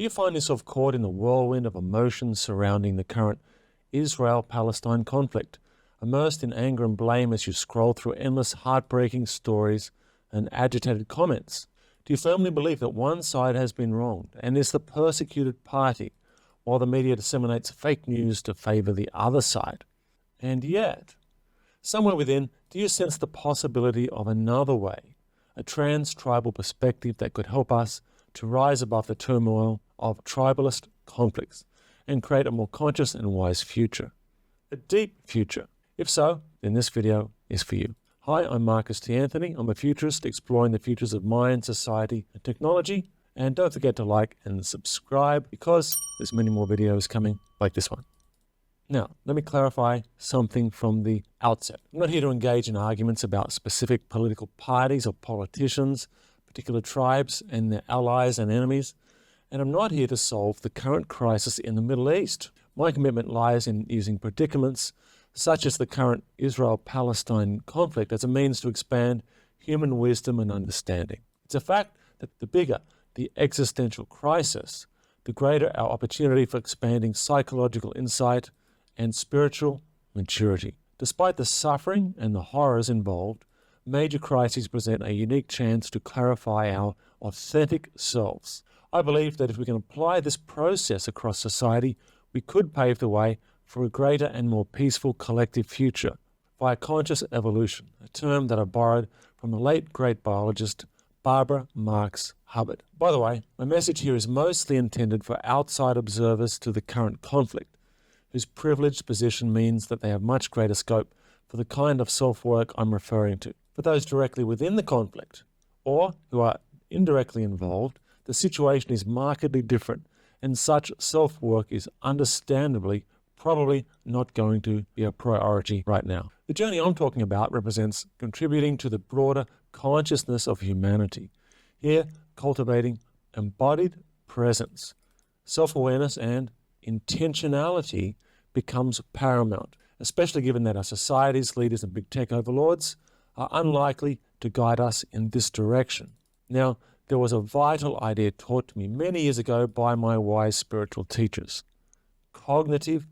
you find yourself caught in the whirlwind of emotions surrounding the current Israel-Palestine conflict, immersed in anger and blame as you scroll through endless heartbreaking stories and agitated comments? Do you firmly believe that one side has been wronged and is the persecuted party, while the media disseminates fake news to favor the other side? And yet, somewhere within, do you sense the possibility of another way, a trans-tribal perspective that could help us to rise above the turmoil of tribalist conflicts and create a more conscious and wise future? A deep future. If so, then this video is for you. Hi, I'm Marcus T. Anthony. I'm a futurist exploring the futures of mind, society, and technology. And don't forget to like and subscribe because there's many more videos coming like this one. Now, let me clarify something from the outset. I'm not here to engage in arguments about specific political parties or politicians, particular tribes and their allies and enemies, and I'm not here to solve the current crisis in the Middle East. My commitment lies in using predicaments such as the current Israel-Palestine conflict as a means to expand human wisdom and understanding. It's a fact that the bigger the existential crisis, the greater our opportunity for expanding psychological insight and spiritual maturity. Despite the suffering and the horrors involved, major crises present a unique chance to clarify our authentic selves. I believe that if we can apply this process across society, we could pave the way for a greater and more peaceful collective future via conscious evolution, a term that I borrowed from the late great biologist Barbara Marx Hubbard. By the way, my message here is mostly intended for outside observers to the current conflict, whose privileged position means that they have much greater scope for the kind of self-work I'm referring to. For those directly within the conflict, or who are indirectly involved, the situation is markedly different, and such self-work is understandably probably not going to be a priority right now. The journey I'm talking about represents contributing to the broader consciousness of humanity. Here, cultivating embodied presence, self-awareness, and intentionality becomes paramount, especially given that our society's leaders and big tech overlords are unlikely to guide us in this direction. Now, there was a vital idea taught to me many years ago by my wise spiritual teachers: cognitive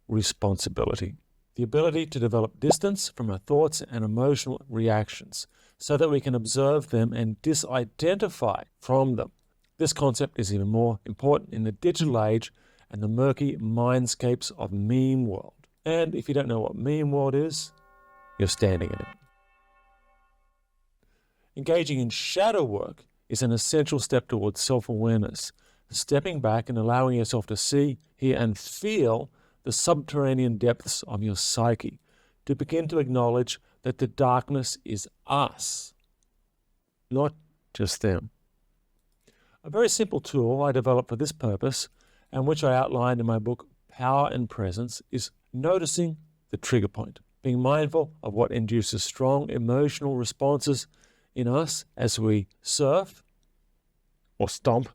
responsibility. The ability to develop distance from our thoughts and emotional reactions so that we can observe them and disidentify from them. This concept is even more important in the digital age and the murky mindscapes of meme world. And if you don't know what meme world is, you're standing in it. Engaging in shadow work is an essential step towards self-awareness, stepping back and allowing yourself to see, hear, and feel the subterranean depths of your psyche, to begin to acknowledge that the darkness is us, not just them. A very simple tool I developed for this purpose, and which I outlined in my book, Power and Presence, is noticing the trigger point, being mindful of what induces strong emotional responses in us as we surf or stomp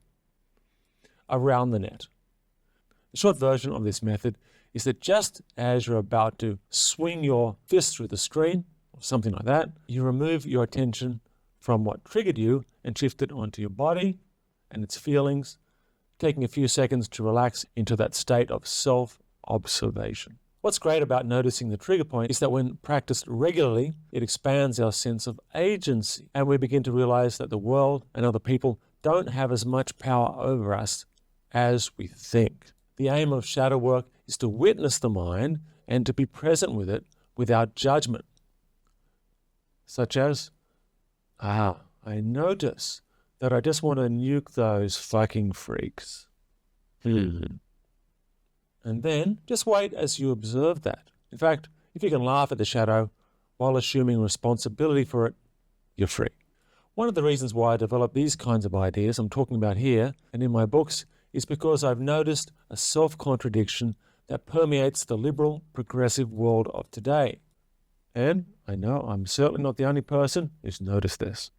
around the net. The short version of this method is that just as you're about to swing your fist through the screen, or something like that, you remove your attention from what triggered you and shift it onto your body and its feelings, taking a few seconds to relax into that state of self-observation. What's great about noticing the trigger point is that when practiced regularly, it expands our sense of agency, and we begin to realize that the world and other people don't have as much power over us as we think. The aim of shadow work is to witness the mind and to be present with it without judgment. Such as, I notice that I just want to nuke those fucking freaks. And then just wait as you observe that. In fact, if you can laugh at the shadow while assuming responsibility for it, you're free. One of the reasons why I develop these kinds of ideas I'm talking about here and in my books is because I've noticed a self-contradiction that permeates the liberal, progressive world of today. And I know I'm certainly not the only person who's noticed this.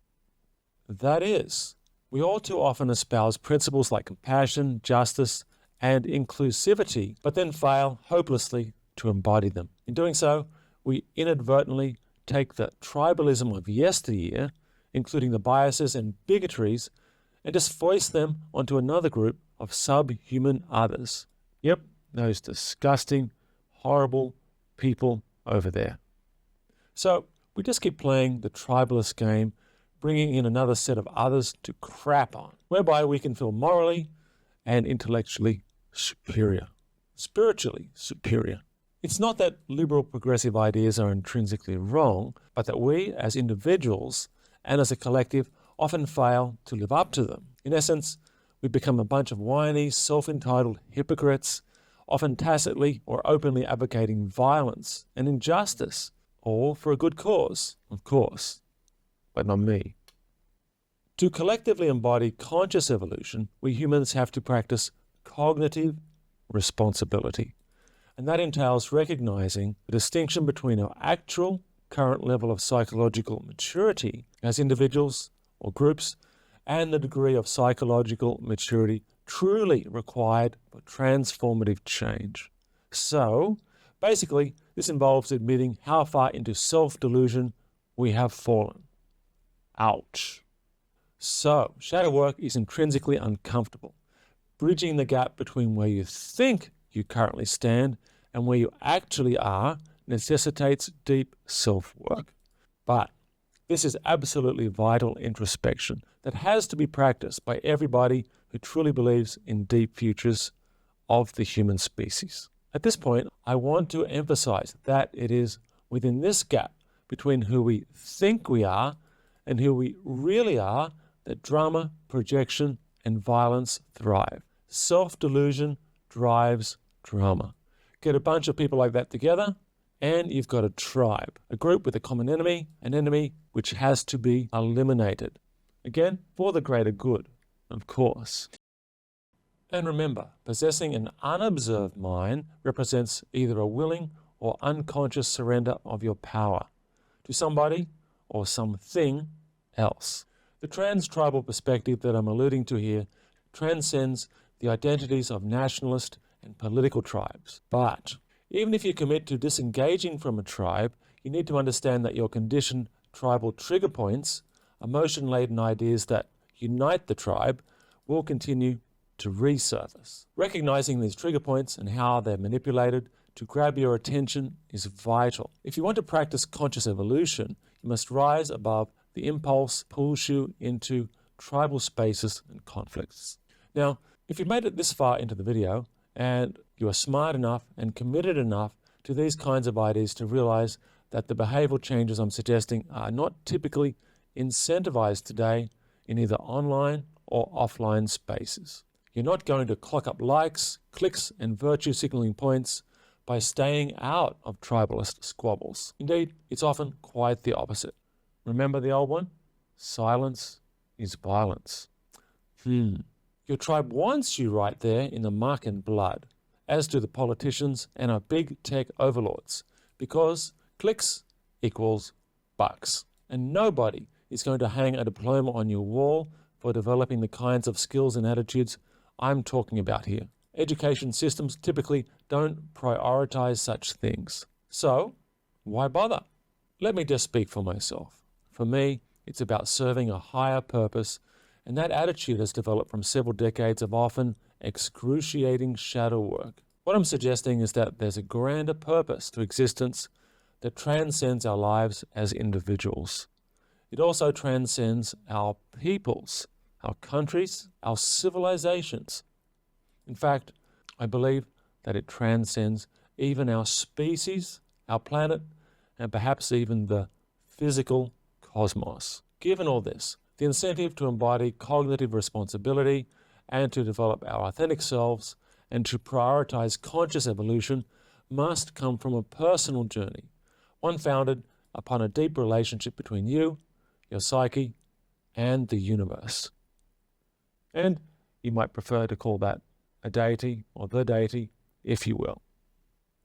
That is, we all too often espouse principles like compassion, justice, and inclusivity, but then fail hopelessly to embody them. In doing so, we inadvertently take the tribalism of yesteryear, including the biases and bigotries, and just foist them onto another group of subhuman others. Yep, those disgusting, horrible people over there. So we just keep playing the tribalist game, bringing in another set of others to crap on, whereby we can feel morally and intellectually superior, spiritually superior. It's not that liberal progressive ideas are intrinsically wrong, but that we as individuals and as a collective often fail to live up to them. In essence, we become a bunch of whiny, self-entitled hypocrites, often tacitly or openly advocating violence and injustice, all for a good cause, of course, but not me. To collectively embody conscious evolution, we humans have to practice cognitive responsibility. And that entails recognizing the distinction between our actual current level of psychological maturity as individuals or groups and the degree of psychological maturity truly required for transformative change. So, basically, this involves admitting how far into self-delusion we have fallen. Ouch. So, shadow work is intrinsically uncomfortable. Bridging the gap between where you think you currently stand and where you actually are necessitates deep self-work. But this is absolutely vital introspection that has to be practiced by everybody who truly believes in deep futures of the human species. At this point, I want to emphasize that it is within this gap between who we think we are and who we really are that drama, projection, and violence thrive. Self-delusion drives drama. Get a bunch of people like that together, and you've got a tribe, a group with a common enemy, an enemy which has to be eliminated. Again, for the greater good, of course. And remember, possessing an unobserved mind represents either a willing or unconscious surrender of your power to somebody or something else. The trans-tribal perspective that I'm alluding to here transcends the identities of nationalist and political tribes. But even if you commit to disengaging from a tribe, you need to understand that your conditioned tribal trigger points, emotion-laden ideas that unite the tribe, will continue to resurface. Recognizing these trigger points and how they're manipulated to grab your attention is vital. If you want to practice conscious evolution, you must rise above the impulse pulls you into tribal spaces and conflicts. Now, if you've made it this far into the video and you are smart enough and committed enough to these kinds of ideas to realize that the behavioral changes I'm suggesting are not typically incentivized today in either online or offline spaces. You're not going to clock up likes, clicks, and virtue signaling points by staying out of tribalist squabbles. Indeed, it's often quite the opposite. Remember the old one? Silence is violence. Your tribe wants you right there in the muck and blood, as do the politicians and our big tech overlords, because clicks equals bucks. And nobody is going to hang a diploma on your wall for developing the kinds of skills and attitudes I'm talking about here. Education systems typically don't prioritize such things. So, why bother? Let me just speak for myself. For me, it's about serving a higher purpose, and that attitude has developed from several decades of often excruciating shadow work. What I'm suggesting is that there's a grander purpose to existence that transcends our lives as individuals. It also transcends our peoples, our countries, our civilizations. In fact, I believe that it transcends even our species, our planet, and perhaps even the physical cosmos. Given all this, the incentive to embody cognitive responsibility and to develop our authentic selves and to prioritize conscious evolution must come from a personal journey, one founded upon a deep relationship between you, your psyche, and the universe. And you might prefer to call that a deity or the deity, if you will.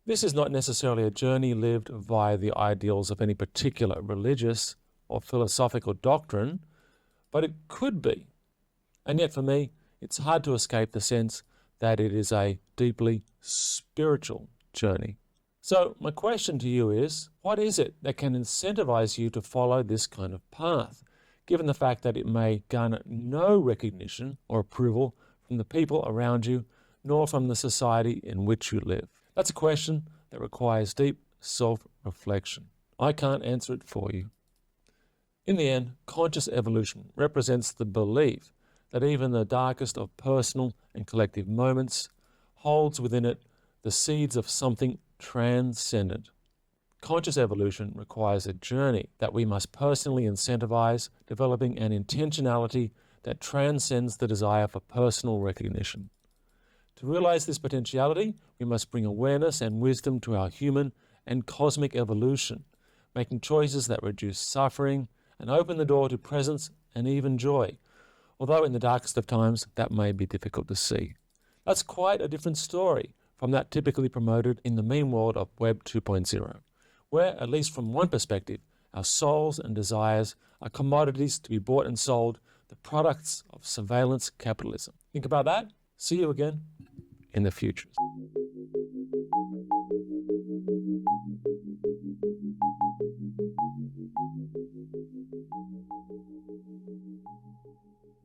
This is not necessarily a journey lived via the ideals of any particular religious or philosophical doctrine, but it could be. And yet for me, it's hard to escape the sense that it is a deeply spiritual journey. So my question to you is, what is it that can incentivize you to follow this kind of path, given the fact that it may garner no recognition or approval from the people around you, nor from the society in which you live? That's a question that requires deep self-reflection. I can't answer it for you. In the end, conscious evolution represents the belief that even the darkest of personal and collective moments holds within it the seeds of something transcendent. Conscious evolution requires a journey that we must personally incentivize, developing an intentionality that transcends the desire for personal recognition. To realize this potentiality, we must bring awareness and wisdom to our human and cosmic evolution, making choices that reduce suffering and open the door to presence and even joy, although in the darkest of times that may be difficult to see. That's quite a different story from that typically promoted in the meme world of Web 2.0, where, at least from one perspective, our souls and desires are commodities to be bought and sold, the products of surveillance capitalism. Think about that. See you again in the future.